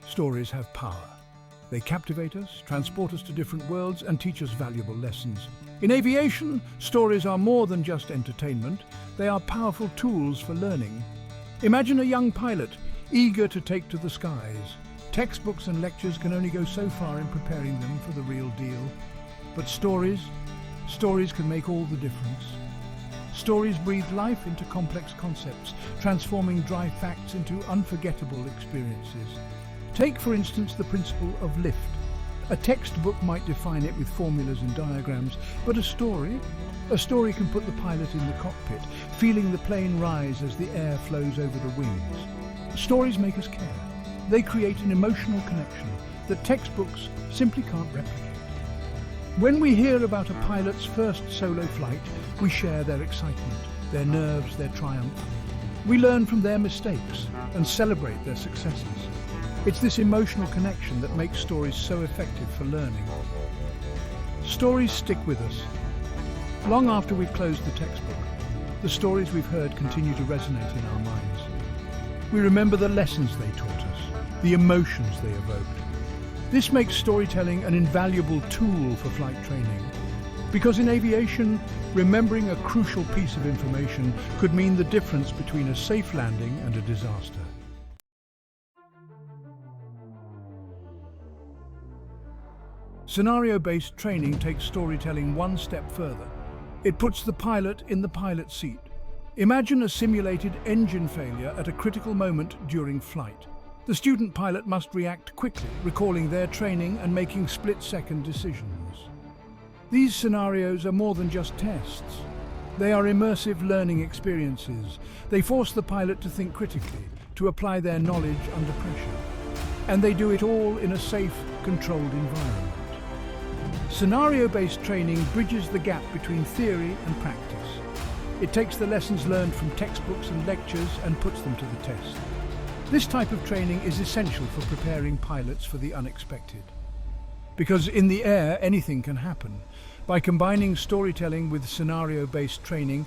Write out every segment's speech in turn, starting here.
Stories have power. They captivate us, transport us to different worlds, and teach us valuable lessons. In aviation, stories are more than just entertainment. They are powerful tools for learning. Imagine a young pilot, eager to take to the skies. Textbooks and lectures can only go so far in preparing them for the real deal. But stories can make all the difference. Stories breathe life into complex concepts, transforming dry facts into unforgettable experiences. Take, for instance, the principle of lift. A textbook might define it with formulas and diagrams, but a story can put the pilot in the cockpit, feeling the plane rise as the air flows over the wings. Stories make us care. They create an emotional connection that textbooks simply can't replicate. When we hear about a pilot's first solo flight, we share their excitement, their nerves, their triumph. We learn from their mistakes and celebrate their successes. It's this emotional connection that makes stories so effective for learning. Stories stick with us. Long after we've closed the textbook, the stories we've heard continue to resonate in our minds. We remember the lessons they taught us, the emotions they evoked. This makes storytelling an invaluable tool for flight training. Because in aviation, remembering a crucial piece of information could mean the difference between a safe landing and a disaster. Scenario-based training takes storytelling one step further. It puts the pilot in the pilot's seat. Imagine a simulated engine failure at a critical moment during flight. The student pilot must react quickly, recalling their training and making split-second decisions. These scenarios are more than just tests. They are immersive learning experiences. They force the pilot to think critically, to apply their knowledge under pressure. And they do it all in a safe, controlled environment. Scenario-based training bridges the gap between theory and practice. It takes the lessons learned from textbooks and lectures and puts them to the test. This type of training is essential for preparing pilots for the unexpected. Because in the air, anything can happen. By combining storytelling with scenario-based training,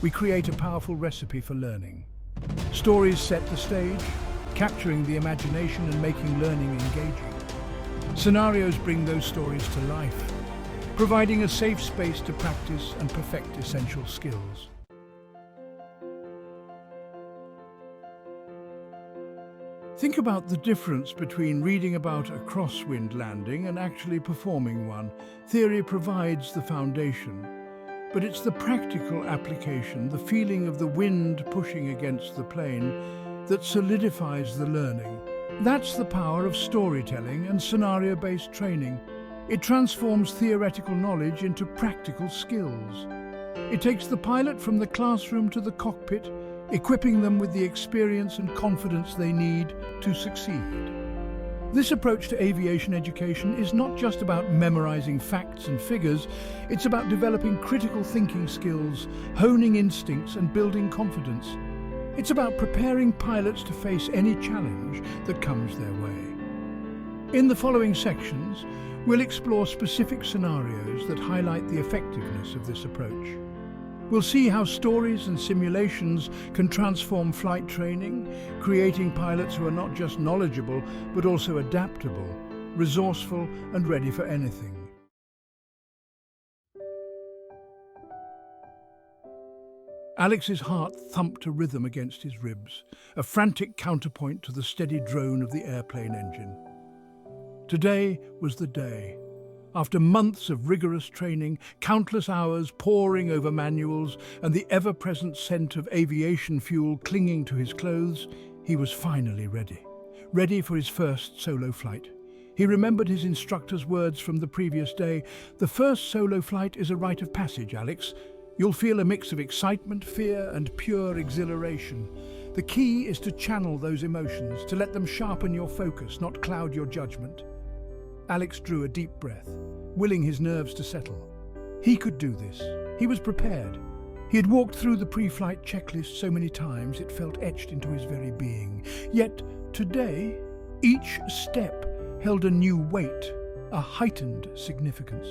we create a powerful recipe for learning. Stories set the stage, capturing the imagination and making learning engaging. Scenarios bring those stories to life, providing a safe space to practice and perfect essential skills. Think about the difference between reading about a crosswind landing and actually performing one. Theory provides the foundation, but it's the practical application, the feeling of the wind pushing against the plane, that solidifies the learning. That's the power of storytelling and scenario-based training. It transforms theoretical knowledge into practical skills. It takes the pilot from the classroom to the cockpit, equipping them with the experience and confidence they need to succeed. This approach to aviation education is not just about memorizing facts and figures, it's about developing critical thinking skills, honing instincts and building confidence. It's about preparing pilots to face any challenge that comes their way. In the following sections, we'll explore specific scenarios that highlight the effectiveness of this approach. We'll see how stories and simulations can transform flight training, creating pilots who are not just knowledgeable, but also adaptable, resourceful, and ready for anything. Alex's heart thumped a rhythm against his ribs, a frantic counterpoint to the steady drone of the airplane engine. Today was the day. After months of rigorous training, countless hours poring over manuals, and the ever-present scent of aviation fuel clinging to his clothes, he was finally ready for his first solo flight. He remembered his instructor's words from the previous day. "The first solo flight is a rite of passage, Alex. You'll feel a mix of excitement, fear, and pure exhilaration. The key is to channel those emotions, to let them sharpen your focus, not cloud your judgment." Alex drew a deep breath, willing his nerves to settle. He could do this. He was prepared. He had walked through the pre-flight checklist so many times it felt etched into his very being. Yet today, each step held a new weight, a heightened significance.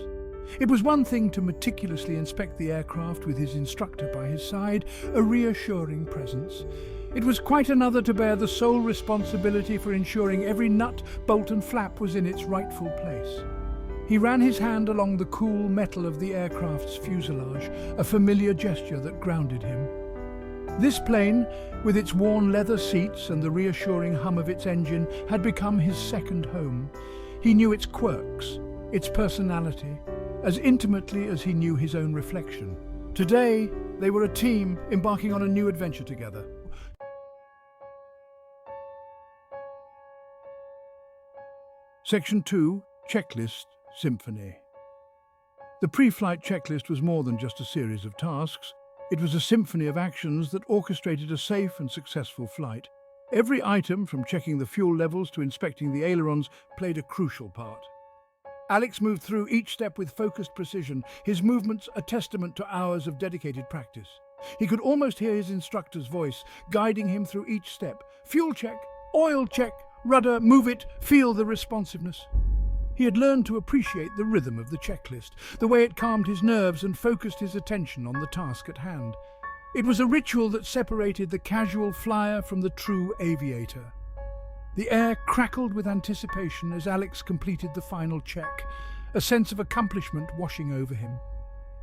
It was one thing to meticulously inspect the aircraft with his instructor by his side, a reassuring presence. It was quite another to bear the sole responsibility for ensuring every nut, bolt and flap was in its rightful place. He ran his hand along the cool metal of the aircraft's fuselage, a familiar gesture that grounded him. This plane, with its worn leather seats and the reassuring hum of its engine, had become his second home. He knew its quirks, its personality, as intimately as he knew his own reflection. Today, they were a team embarking on a new adventure together. Section 2, Checklist Symphony. The pre-flight checklist was more than just a series of tasks. It was a symphony of actions that orchestrated a safe and successful flight. Every item, from checking the fuel levels to inspecting the ailerons, played a crucial part. Alex moved through each step with focused precision, his movements a testament to hours of dedicated practice. He could almost hear his instructor's voice, guiding him through each step. Fuel check, oil check, rudder, move it, feel the responsiveness. He had learned to appreciate the rhythm of the checklist, the way it calmed his nerves and focused his attention on the task at hand. It was a ritual that separated the casual flyer from the true aviator. The air crackled with anticipation as Alex completed the final check, a sense of accomplishment washing over him.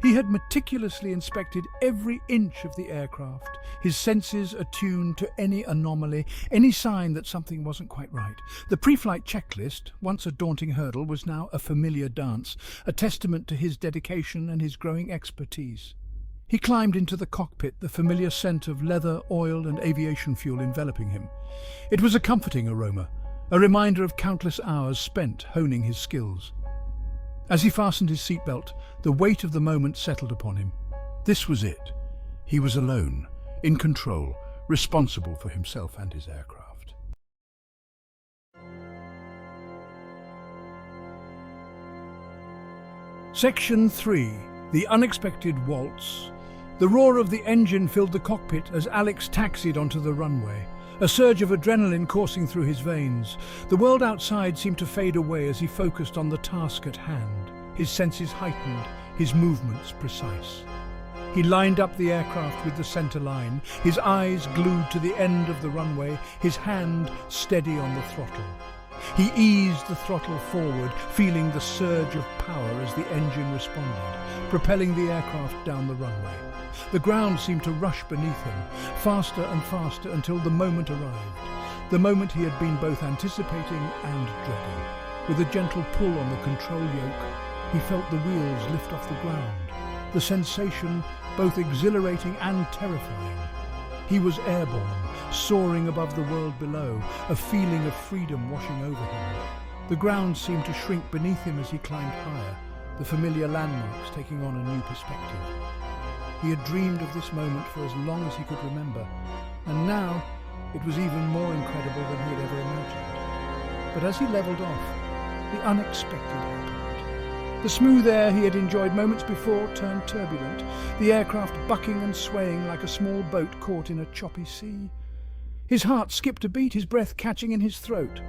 He had meticulously inspected every inch of the aircraft, his senses attuned to any anomaly, any sign that something wasn't quite right. The pre-flight checklist, once a daunting hurdle, was now a familiar dance, a testament to his dedication and his growing expertise. He climbed into the cockpit, the familiar scent of leather, oil and aviation fuel enveloping him. It was a comforting aroma, a reminder of countless hours spent honing his skills. As he fastened his seatbelt, the weight of the moment settled upon him. This was it. He was alone, in control, responsible for himself and his aircraft. Section 3. The Unexpected Waltz. The roar of the engine filled the cockpit as Alex taxied onto the runway, a surge of adrenaline coursing through his veins. The world outside seemed to fade away as he focused on the task at hand, his senses heightened, his movements precise. He lined up the aircraft with the center line, his eyes glued to the end of the runway, his hand steady on the throttle. He eased the throttle forward, feeling the surge of power as the engine responded, propelling the aircraft down the runway. The ground seemed to rush beneath him, faster and faster until the moment arrived. The moment he had been both anticipating and dreading. With a gentle pull on the control yoke, he felt the wheels lift off the ground. The sensation, both exhilarating and terrifying. He was airborne, soaring above the world below, a feeling of freedom washing over him. The ground seemed to shrink beneath him as he climbed higher, the familiar landmarks taking on a new perspective. He had dreamed of this moment for as long as he could remember, and now it was even more incredible than he had ever imagined. But as he levelled off, the unexpected happened. The smooth air he had enjoyed moments before turned turbulent, the aircraft bucking and swaying like a small boat caught in a choppy sea. His heart skipped a beat, his breath catching in his throat.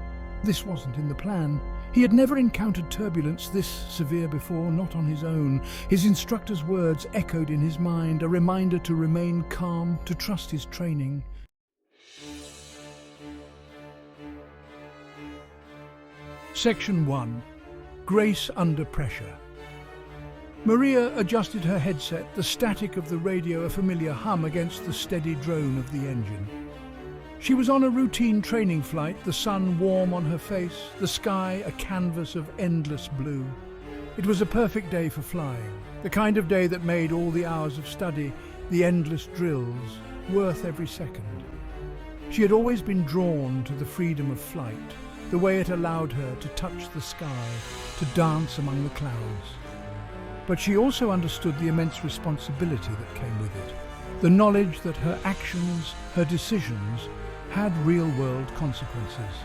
This wasn't in the plan. He had never encountered turbulence this severe before, not on his own. His instructor's words echoed in his mind, a reminder to remain calm, to trust his training. Section 1. Grace under pressure. Maria adjusted her headset, the static of the radio a familiar hum against the steady drone of the engine. She was on a routine training flight, the sun warm on her face, the sky a canvas of endless blue. It was a perfect day for flying, the kind of day that made all the hours of study, the endless drills, worth every second. She had always been drawn to the freedom of flight, the way it allowed her to touch the sky, to dance among the clouds. But she also understood the immense responsibility that came with it, the knowledge that her actions, her decisions, had real-world consequences.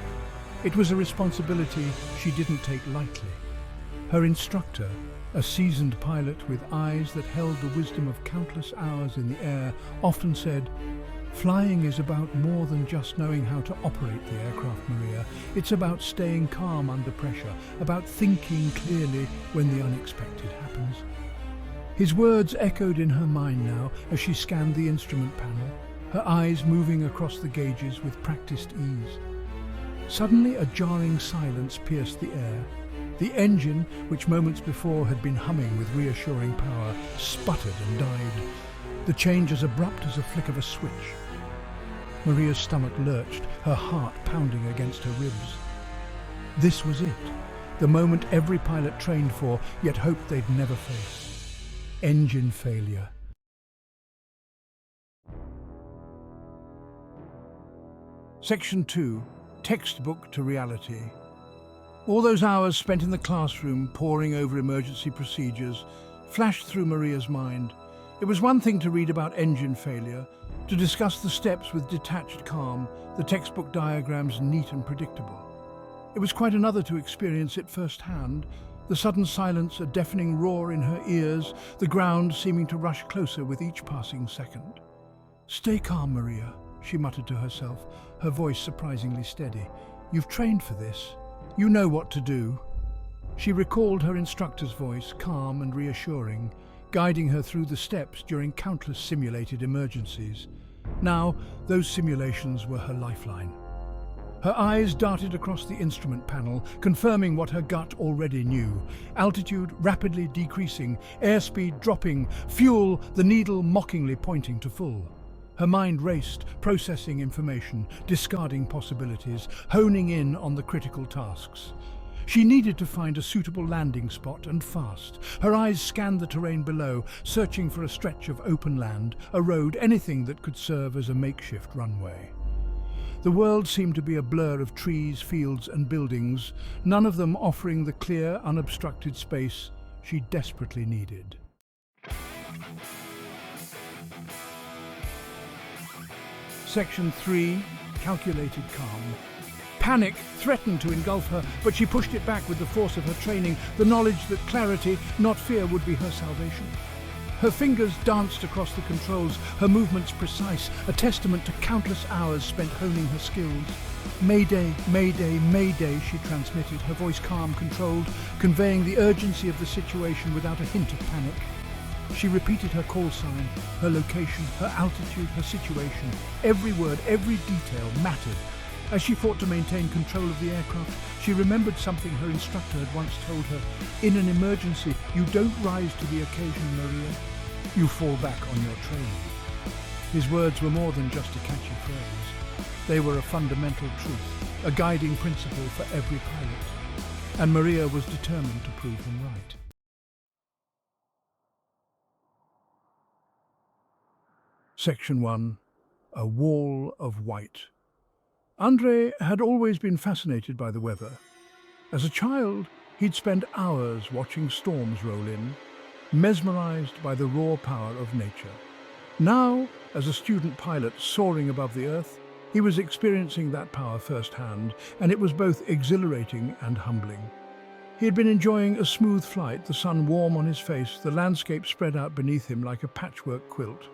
It was a responsibility she didn't take lightly. Her instructor, a seasoned pilot with eyes that held the wisdom of countless hours in the air, often said, "Flying is about more than just knowing how to operate the aircraft, Maria. It's about staying calm under pressure, about thinking clearly when the unexpected happens." His words echoed in her mind now as she scanned the instrument panel. her eyes moving across the gauges with practiced ease. Suddenly, a jarring silence pierced the air. The engine, which moments before had been humming with reassuring power, sputtered and died, the change as abrupt as a flick of a switch. Maria's stomach lurched, her heart pounding against her ribs. This was it, the moment every pilot trained for, yet hoped they'd never face. Engine failure. Section 2. Textbook to reality. All those hours spent in the classroom poring over emergency procedures flashed through Maria's mind. It was one thing to read about engine failure, to discuss the steps with detached calm, the textbook diagrams neat and predictable. It was quite another to experience it firsthand, the sudden silence, a deafening roar in her ears, the ground seeming to rush closer with each passing second. "Stay calm, Maria," she muttered to herself, her voice surprisingly steady. "You've trained for this. You know what to do." She recalled her instructor's voice, calm and reassuring, guiding her through the steps during countless simulated emergencies. Now, those simulations were her lifeline. Her eyes darted across the instrument panel, confirming what her gut already knew. Altitude rapidly decreasing, airspeed dropping, fuel, the needle mockingly pointing to full. Her mind raced, processing information, discarding possibilities, honing in on the critical tasks. She needed to find a suitable landing spot, and fast. Her eyes scanned the terrain below, searching for a stretch of open land, a road, anything that could serve as a makeshift runway. The world seemed to be a blur of trees, fields and buildings, none of them offering the clear, unobstructed space she desperately needed. Section 3. Calculated calm. Panic threatened to engulf her, but she pushed it back with the force of her training, the knowledge that clarity, not fear, would be her salvation. Her fingers danced across the controls, her movements precise, a testament to countless hours spent honing her skills. "Mayday, mayday, mayday," she transmitted, her voice calm, controlled, conveying the urgency of the situation without a hint of panic. She repeated her call sign, her location, her altitude, her situation. Every word, every detail mattered. As she fought to maintain control of the aircraft, she remembered something her instructor had once told her. "In an emergency, you don't rise to the occasion, Maria. You fall back on your training." His words were more than just a catchy phrase. They were a fundamental truth, a guiding principle for every pilot. And Maria was determined to prove him right. Section 1. A wall of white. André had always been fascinated by the weather. As a child, he'd spend hours watching storms roll in, mesmerized by the raw power of nature. Now, as a student pilot soaring above the earth, he was experiencing that power firsthand, and it was both exhilarating and humbling. He had been enjoying a smooth flight, the sun warm on his face, the landscape spread out beneath him like a patchwork quilt.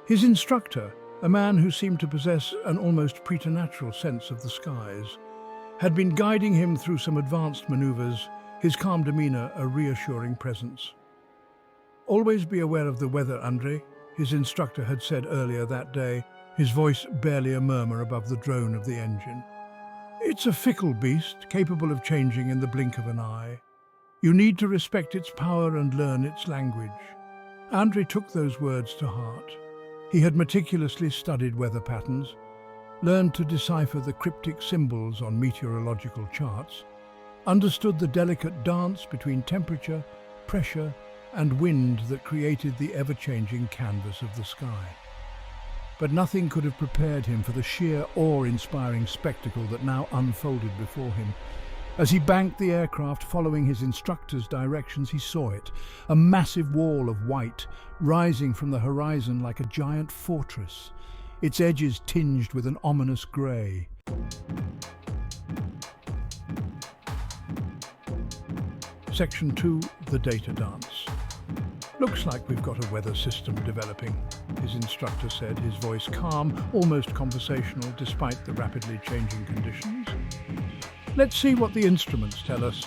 His instructor, a man who seemed to possess an almost preternatural sense of the skies, had been guiding him through some advanced maneuvers, his calm demeanor a reassuring presence. "Always be aware of the weather, André," his instructor had said earlier that day, his voice barely a murmur above the drone of the engine. "It's a fickle beast, capable of changing in the blink of an eye. You need to respect its power and learn its language." André took those words to heart. He had meticulously studied weather patterns, learned to decipher the cryptic symbols on meteorological charts, understood the delicate dance between temperature, pressure, and wind that created the ever-changing canvas of the sky. But nothing could have prepared him for the sheer awe-inspiring spectacle that now unfolded before him. As he banked the aircraft following his instructor's directions, he saw it, a massive wall of white rising from the horizon like a giant fortress, its edges tinged with an ominous grey. Section 2. The data dance. "Looks like we've got a weather system developing," his instructor said, his voice calm, almost conversational despite the rapidly changing conditions. "Let's see what the instruments tell us."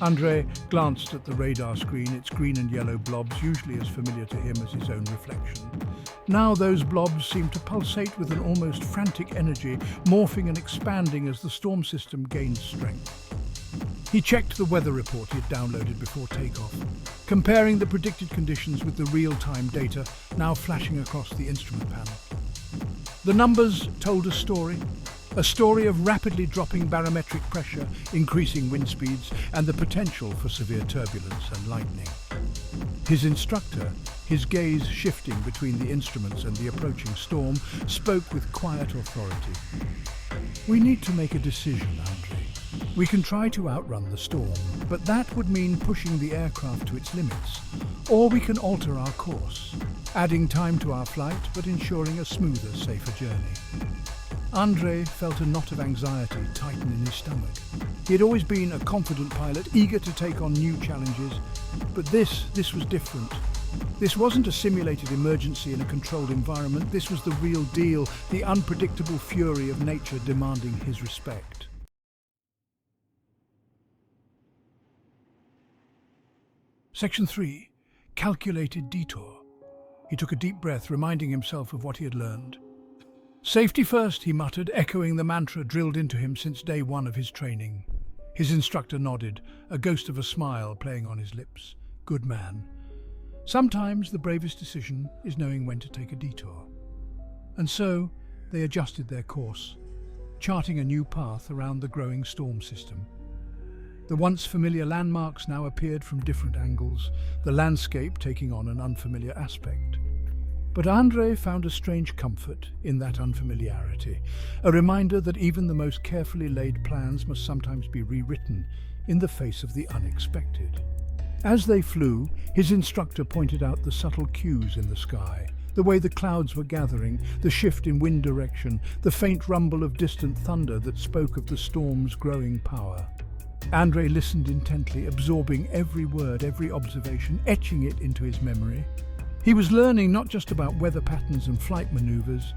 André glanced at the radar screen, its green and yellow blobs usually as familiar to him as his own reflection. Now those blobs seemed to pulsate with an almost frantic energy, morphing and expanding as the storm system gained strength. He checked the weather report he had downloaded before takeoff, comparing the predicted conditions with the real-time data now flashing across the instrument panel. The numbers told a story of rapidly dropping barometric pressure, increasing wind speeds, and the potential for severe turbulence and lightning. His instructor, his gaze shifting between the instruments and the approaching storm, spoke with quiet authority. "We need to make a decision, Andre. We can try to outrun the storm, but that would mean pushing the aircraft to its limits. Or we can alter our course, adding time to our flight but ensuring a smoother, safer journey." Andre felt a knot of anxiety tighten in his stomach. He had always been a confident pilot, eager to take on new challenges, but this was different. This wasn't a simulated emergency in a controlled environment. This was the real deal, the unpredictable fury of nature demanding his respect. Section 3. Calculated detour. He took a deep breath, reminding himself of what he had learned. "Safety first," he muttered, echoing the mantra drilled into him since day one of his training. His instructor nodded, a ghost of a smile playing on his lips. "Good man. Sometimes the bravest decision is knowing when to take a detour." And so they adjusted their course, charting a new path around the growing storm system. The once familiar landmarks now appeared from different angles, the landscape taking on an unfamiliar aspect. But Andre found a strange comfort in that unfamiliarity, a reminder that even the most carefully laid plans must sometimes be rewritten in the face of the unexpected. As they flew, his instructor pointed out the subtle cues in the sky, the way the clouds were gathering, the shift in wind direction, the faint rumble of distant thunder that spoke of the storm's growing power. Andre listened intently, absorbing every word, every observation, etching it into his memory. He was learning not just about weather patterns and flight maneuvers,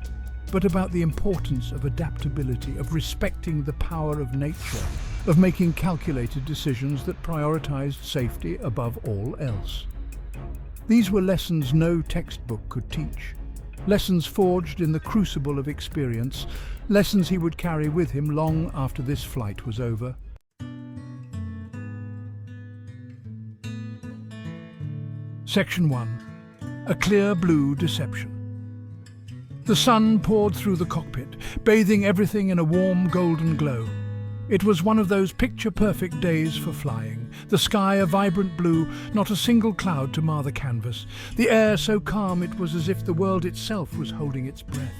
but about the importance of adaptability, of respecting the power of nature, of making calculated decisions that prioritized safety above all else. These were lessons no textbook could teach, lessons forged in the crucible of experience, lessons he would carry with him long after this flight was over. Section 1. A clear blue deception. The sun poured through the cockpit, bathing everything in a warm golden glow. It was one of those picture-perfect days for flying. The sky a vibrant blue, not a single cloud to mar the canvas. The air so calm it was as if the world itself was holding its breath.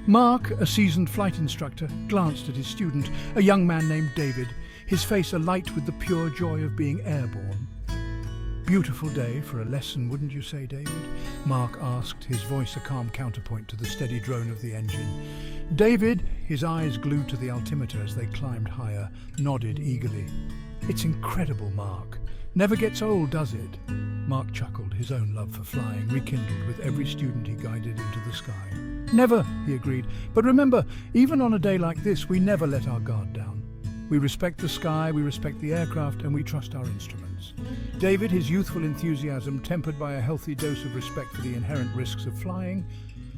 Mark, a seasoned flight instructor, glanced at his student, a young man named David, his face alight with the pure joy of being airborne. "Beautiful day for a lesson, wouldn't you say, David?" Mark asked, his voice a calm counterpoint to the steady drone of the engine. David, his eyes glued to the altimeter as they climbed higher, nodded eagerly. "It's incredible, Mark. Never gets old, does it?" Mark chuckled, his own love for flying rekindled with every student he guided into the sky. "Never," he agreed. "But remember, even on a day like this, we never let our guard down. We respect the sky, we respect the aircraft, and we trust our instruments." David, his youthful enthusiasm tempered by a healthy dose of respect for the inherent risks of flying,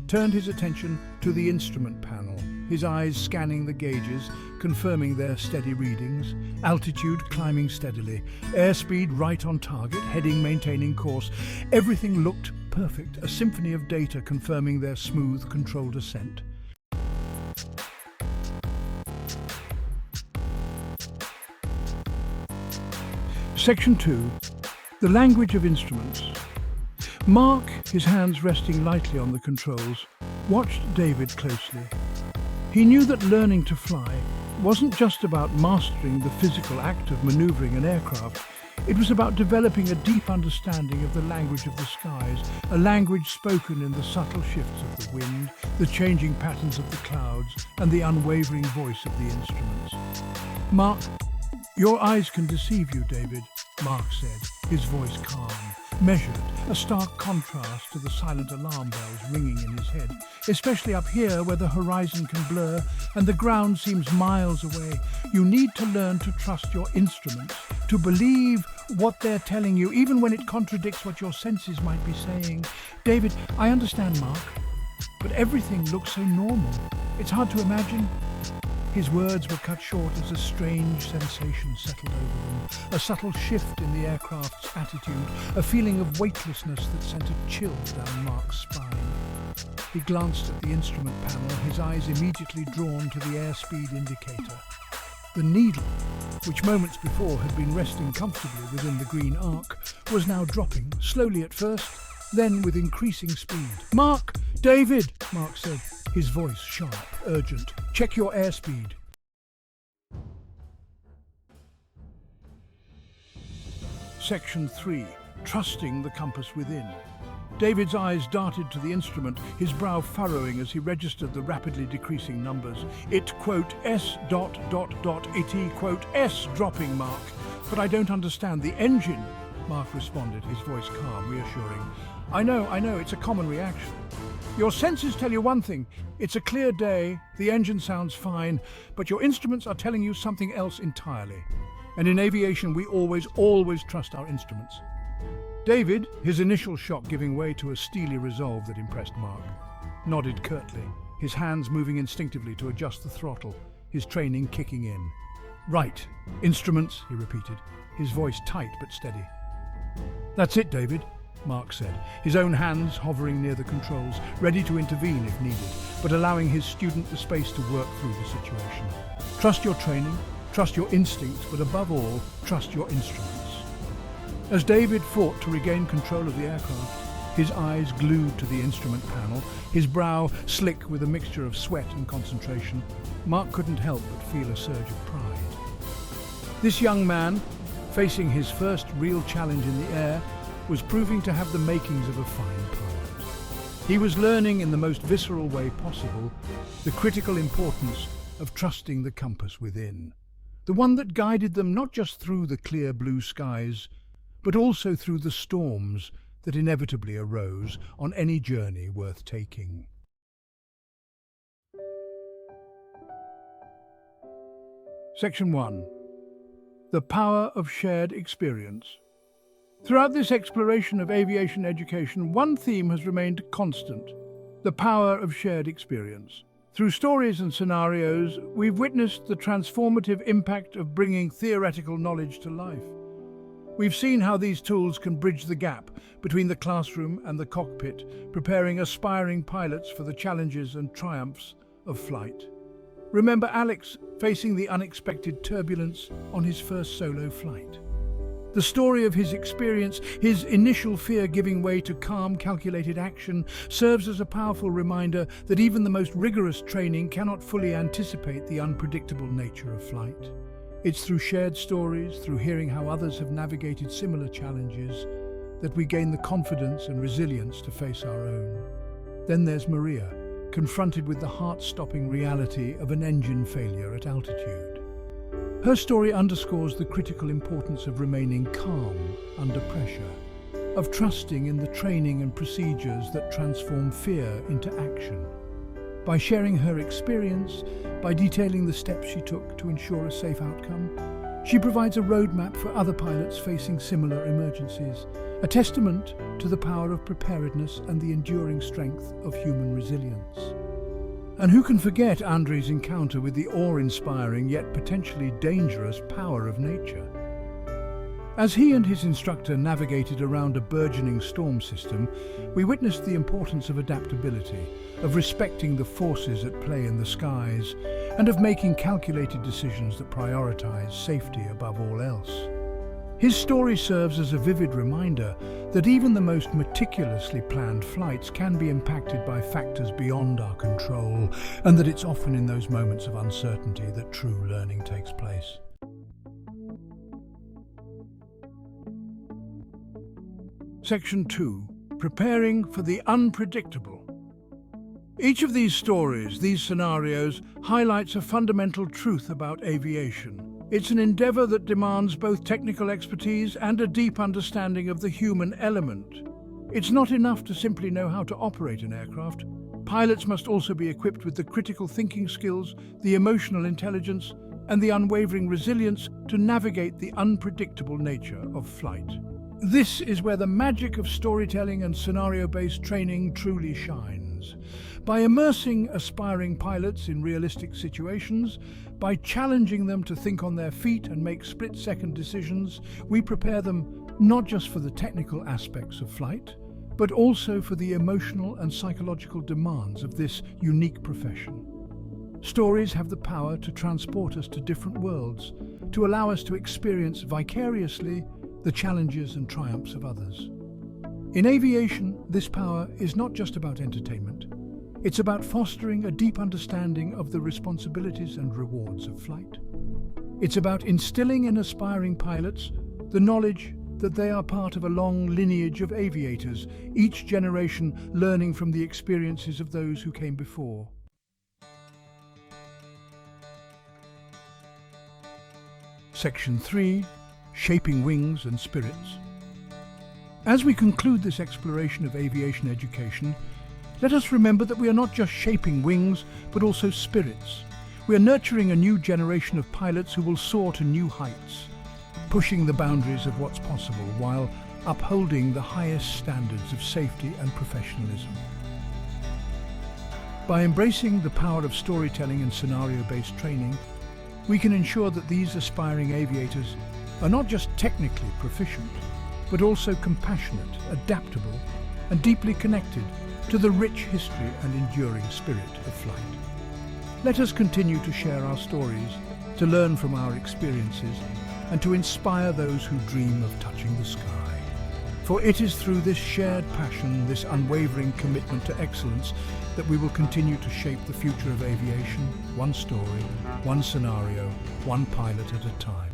turned his attention to the instrument panel, his eyes scanning the gauges, confirming their steady readings, altitude climbing steadily, airspeed right on target, heading maintaining course. Everything looked perfect, a symphony of data confirming their smooth, controlled ascent. Section 2. The language of instruments. Mark, his hands resting lightly on the controls, watched David closely. He knew that learning to fly wasn't just about mastering the physical act of maneuvering an aircraft. It was about developing a deep understanding of the language of the skies, a language spoken in the subtle shifts of the wind, the changing patterns of the clouds, and the unwavering voice of the instruments. "Mark, your eyes can deceive you, David," Mark said, his voice calm, measured, a stark contrast to the silent alarm bells ringing in his head, especially up here where the horizon can blur and the ground seems miles away. You need to learn to trust your instruments, to believe what they're telling you, even when it contradicts what your senses might be saying. David, I understand, Mark, but everything looks so normal. It's hard to imagine. His words were cut short as a strange sensation settled over them, a subtle shift in the aircraft's attitude, a feeling of weightlessness that sent a chill down Mark's spine. He glanced at the instrument panel, his eyes immediately drawn to the airspeed indicator. The needle, which moments before had been resting comfortably within the green arc, was now dropping, slowly at first, then with increasing speed. "Mark! David!" Mark said, his voice sharp, urgent. "Check your airspeed." Section 3. Trusting the compass within. David's eyes darted to the instrument, his brow furrowing as he registered the rapidly decreasing numbers. "It, quote, S dot dot dot, it, quote, S dropping, Mark. But I don't understand the engine," Mark responded, his voice calm, reassuring. I know, it's a common reaction. Your senses tell you one thing, it's a clear day, the engine sounds fine, but your instruments are telling you something else entirely. And in aviation, we always trust our instruments." David, his initial shock giving way to a steely resolve that impressed Mark, nodded curtly, his hands moving instinctively to adjust the throttle, his training kicking in. "Right, instruments," he repeated, his voice tight but steady. "That's it, David," Mark said, his own hands hovering near the controls, ready to intervene if needed, but allowing his student the space to work through the situation. "Trust your training, trust your instincts, but above all, trust your instruments." As David fought to regain control of the aircraft, his eyes glued to the instrument panel, his brow slick with a mixture of sweat and concentration, Mark couldn't help but feel a surge of pride. This young man, facing his first real challenge in the air, was proving to have the makings of a fine pilot. He was learning in the most visceral way possible the critical importance of trusting the compass within, the one that guided them not just through the clear blue skies, but also through the storms that inevitably arose on any journey worth taking. Section 1. The power of shared experience. Throughout this exploration of aviation education, one theme has remained constant: the power of shared experience. Through stories and scenarios, we've witnessed the transformative impact of bringing theoretical knowledge to life. We've seen how these tools can bridge the gap between the classroom and the cockpit, preparing aspiring pilots for the challenges and triumphs of flight. Remember Alex facing the unexpected turbulence on his first solo flight. The story of his experience, his initial fear giving way to calm, calculated action, serves as a powerful reminder that even the most rigorous training cannot fully anticipate the unpredictable nature of flight. It's through shared stories, through hearing how others have navigated similar challenges, that we gain the confidence and resilience to face our own. Then there's Maria, confronted with the heart-stopping reality of an engine failure at altitude. Her story underscores the critical importance of remaining calm under pressure, of trusting in the training and procedures that transform fear into action. By sharing her experience, by detailing the steps she took to ensure a safe outcome, she provides a roadmap for other pilots facing similar emergencies, a testament to the power of preparedness and the enduring strength of human resilience. And who can forget Andrei's encounter with the awe-inspiring yet potentially dangerous power of nature? As he and his instructor navigated around a burgeoning storm system, we witnessed the importance of adaptability, of respecting the forces at play in the skies, and of making calculated decisions that prioritize safety above all else. His story serves as a vivid reminder that even the most meticulously planned flights can be impacted by factors beyond our control, and that it's often in those moments of uncertainty that true learning takes place. Section 2. Preparing for the unpredictable. Each of these stories, these scenarios, highlights a fundamental truth about aviation. It's an endeavour that demands both technical expertise and a deep understanding of the human element. It's not enough to simply know how to operate an aircraft. Pilots must also be equipped with the critical thinking skills, the emotional intelligence, and the unwavering resilience to navigate the unpredictable nature of flight. This is where the magic of storytelling and scenario-based training truly shines. By immersing aspiring pilots in realistic situations, by challenging them to think on their feet and make split-second decisions, we prepare them not just for the technical aspects of flight, but also for the emotional and psychological demands of this unique profession. Stories have the power to transport us to different worlds, to allow us to experience vicariously the challenges and triumphs of others. In aviation, this power is not just about entertainment. It's about fostering a deep understanding of the responsibilities and rewards of flight. It's about instilling in aspiring pilots the knowledge that they are part of a long lineage of aviators, each generation learning from the experiences of those who came before. Section 3. Shaping Wings and Spirits. As we conclude this exploration of aviation education, let us remember that we are not just shaping wings, but also spirits. We are nurturing a new generation of pilots who will soar to new heights, pushing the boundaries of what's possible while upholding the highest standards of safety and professionalism. By embracing the power of storytelling and scenario-based training, we can ensure that these aspiring aviators are not just technically proficient, but also compassionate, adaptable, and deeply connected to the rich history and enduring spirit of flight. Let us continue to share our stories, to learn from our experiences, and to inspire those who dream of touching the sky. For it is through this shared passion, this unwavering commitment to excellence, that we will continue to shape the future of aviation, one story, one scenario, one pilot at a time.